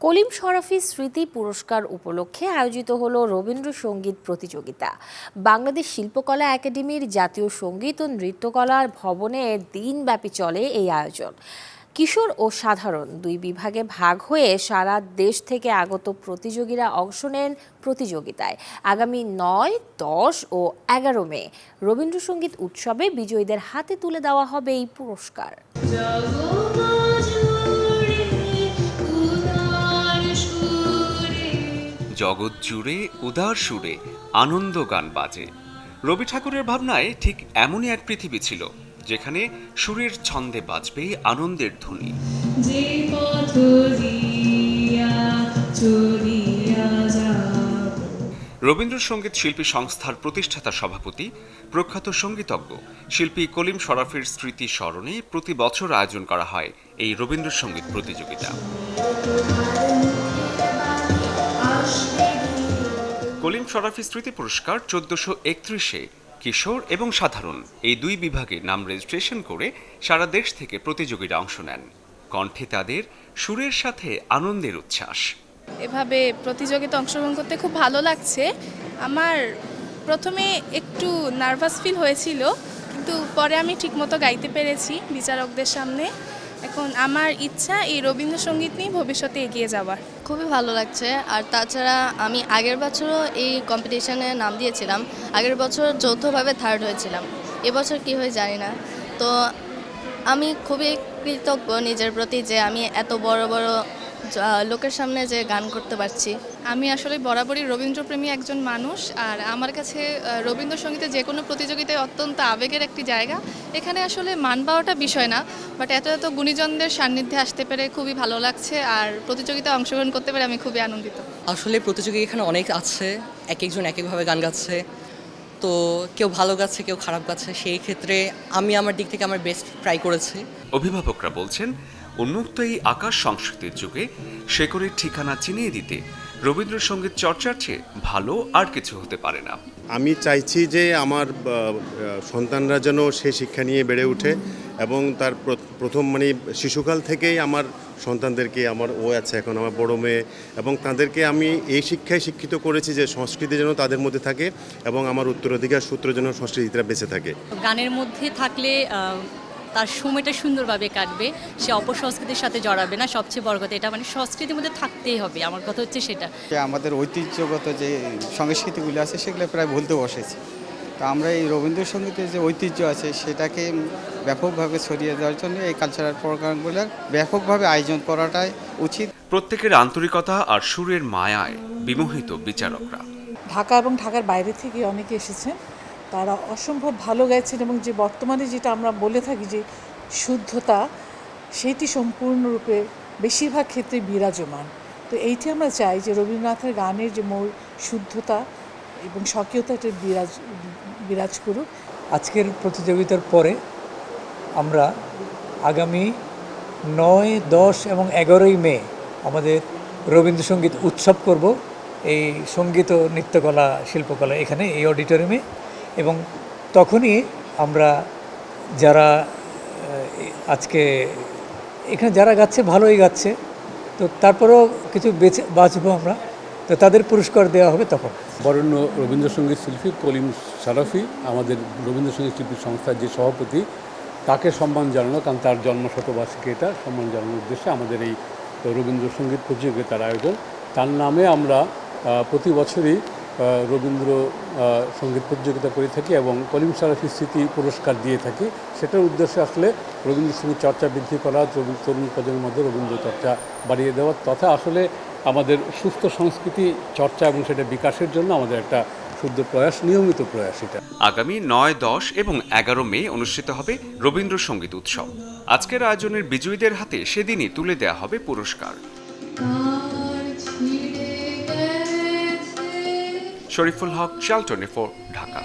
কলিম শরাফী স্মৃতি পুরস্কার উপলক্ষে আয়োজিত হলো রবীন্দ্রসঙ্গীত প্রতিযোগিতা। বাংলাদেশ শিল্পকলা একাডেমির জাতীয় সঙ্গীত ও নৃত্যকলা ভবনে দিনব্যাপী চলে এই আয়োজন। কিশোর ও সাধারণ দুই বিভাগে ভাগ হয়ে সারা দেশ থেকে আগত প্রতিযোগীরা অংশ নেন প্রতিযোগিতায়। আগামী ৯, ১০ ও ১১ মে রবীন্দ্রসঙ্গীত উৎসবে বিজয়ীদের হাতে তুলে দেওয়া হবে এই পুরস্কার। জগৎ জুড়ে উদার সুরে আনন্দ গান বাজে। রবি ঠাকুরের ভাবনায় ঠিক এমনই এক পৃথিবী ছিল, যেখানে সুরের ছন্দে বাজবে আনন্দের ধ্বনি। রবীন্দ্রসঙ্গীত শিল্পী সংস্থার প্রতিষ্ঠাতা সভাপতি, প্রখ্যাত সঙ্গীতজ্ঞ শিল্পী কলিম শরাফীর স্মৃতি স্মরণে প্রতি বছর আয়োজন করা হয় এই রবীন্দ্রসঙ্গীত প্রতিযোগিতা। কলিম শরাফী স্মৃতি পুরস্কার ১৪৩১-এ কিশোর এবং সাধারণ এই দুই বিভাগে নাম রেজিস্ট্রেশন করে সারা দেশ থেকে প্রতিযোগীরা অংশ নেন। কণ্ঠে তাদের সুরের সাথে আনন্দের উচ্ছ্বাস। এভাবে প্রতিযোগিতা অংশগ্রহণ করতে খুব ভালো লাগছে। আমার প্রথমে একটু নার্ভাস ফিল হয়েছিল, কিন্তু পরে আমি ঠিকমতো গাইতে পেরেছি বিচারকদের সামনে। এখন আমার ইচ্ছা এই রবীন্দ্রসঙ্গীত নিয়ে ভবিষ্যতে এগিয়ে যাওয়ার। খুবই ভালো লাগছে। আর তাছাড়া আমি আগের বছরও এই কম্পিটিশনে নাম দিয়েছিলাম, আগের বছর যৌথভাবে থার্ড হয়েছিলাম। এবছর কি হয় জানি না। তো আমি খুবই কৃতজ্ঞ নিজের প্রতি যে আমি এত বড় বড় লোকের সামনে যে গান করতে পারছি। আমি আসলে বরাবরই রবীন্দ্রপ্রেমী একজন মানুষ, আর আমার কাছে রবীন্দ্রসঙ্গীতে যে কোনো প্রতিযোগিতায় অত্যন্ত আবেগের একটি জায়গা। এখানে আসলে মান পাওয়াটা বিষয় না, বাট এত এত গুণীজনদের সান্নিধ্যে আসতে পেরে খুবই ভালো লাগছে, আর প্রতিযোগিতায় অংশগ্রহণ করতে পেরে আমি খুবই আনন্দিত। আসলে প্রতিযোগী এখানে অনেক আছে, এক একজন এক একভাবে গান গাচ্ছে, তো কেউ ভালো গাচ্ছে কেউ খারাপ গাচ্ছে। সেই ক্ষেত্রে আমি আমার দিক থেকে আমার বেস্ট ট্রাই করেছি। অভিভাবকরা বলছেন, উন্মুক্ত এই আকাশ সংস্কৃতির যুগে শেকড়ের ঠিকানা চিনিয়ে দিতে রবীন্দ্রসঙ্গীত চর্চার চেয়ে ভালো আর কিছু হতে পারে না। আমি চাইছি যে আমার সন্তানরা যেন সে শিক্ষা নিয়ে বেড়ে ওঠে, এবং তার প্রথম শিশুকাল থেকেই আমার সন্তানদেরকে, ও আছে এখন আমার বড় মেয়ে, এবং তাদেরকে আমি এই শিক্ষায় শিক্ষিত করেছি যে সংস্কৃতি যেন তাদের মধ্যে থাকে, এবং আমার উত্তরাধিকার সূত্র যেন সংস্কৃতিটা বেঁচে থাকে। গানের মধ্যে থাকলে তার সময়টা সুন্দরভাবে কাটবে, সে অপসংস্কৃতির সাথে জড়াবে না। সবচেয়ে বড় কথা এটা, সংস্কৃতির মধ্যে থাকতেই হবে, আমার কথা হচ্ছে সেটা। আমাদের ঐতিহ্যগত যে সংস্কৃতিগুলো আছে সেগুলো প্রায় ভুলতে বসেছি। তো আমরা এই রবীন্দ্রসঙ্গীতের যে ঐতিহ্য আছে সেটাকে ব্যাপকভাবে ছড়িয়ে দেওয়ার জন্য এই কালচারাল প্রোগ্রামগুলো ব্যাপকভাবে আয়োজন করাটাই উচিত। প্রত্যেকের আন্তরিকতা আর সুরের মায়ায় বিমোহিত বিচারকরা। ঢাকা এবং ঢাকার বাইরে থেকে অনেকে এসেছেন, তারা অসম্ভব ভালো গাইছেন, এবং যে বর্তমানে যেটা আমরা বলে থাকি যে শুদ্ধতা, সেটি সম্পূর্ণরূপে বেশিরভাগ ক্ষেত্রে বিরাজমান। তো এইটি আমরা চাই যে রবীন্দ্রনাথের গানের যে মূল শুদ্ধতা এবং স্বকীয়তা এটা বিরাজ করুক। আজকের প্রতিযোগিতার পরে আমরা আগামী ৯, ১০ এবং ১১ই মে আমাদের রবীন্দ্রসঙ্গীত উৎসব করব এই সঙ্গীত ও নৃত্যকলা শিল্পকলা এখানে এই অডিটোরিয়ামে। এবং তখনই আমরা যারা আজকে এখানে যারা গাচ্ছে ভালোই গাচ্ছে, তো তারপরেও কিছু বাঁচবো আমরা, তো তাদের পুরস্কার দেওয়া হবে তখন। বরেণ্য রবীন্দ্রসঙ্গীত শিল্পী কলিম শরাফী আমাদের রবীন্দ্রসঙ্গীত শিল্পী সংস্থার যে সভাপতি, তাকে সম্মান জানানো, কারণ তার জন্মশতবার্ষিকী, এটা সম্মান জানানোর উদ্দেশ্যে আমাদের এই রবীন্দ্রসঙ্গীত প্রতিযোগিতার আয়োজন। তার নামে আমরা প্রতি বছরই রবীন্দ্র সঙ্গীত প্রতিযোগিতা করে থাকি এবং কলিম শরাফী স্মৃতি পুরস্কার দিয়ে থাকি। সেটার উদ্দেশ্যে আসলে রবীন্দ্রসঙ্গীত চর্চা বৃদ্ধি করা, তরুণ প্রজন্মের মধ্যে রবীন্দ্র চর্চা বাড়িয়ে দেওয়া, তথা আসলে আমাদের সুস্থ সংস্কৃতি চর্চা এবং সেটা বিকাশের জন্য আমাদের একটা শুদ্ধ প্রয়াস, নিয়মিত প্রয়াস এটা। আগামী ৯, ১০ এবং ১১ মে অনুষ্ঠিত হবে রবীন্দ্রসঙ্গীত উৎসব। আজকের আয়োজনের বিজয়ীদের হাতে সেদিনই তুলে দেওয়া হবে পুরস্কার। শরীফুল হক, চ্যানেল 24, ঢাকা।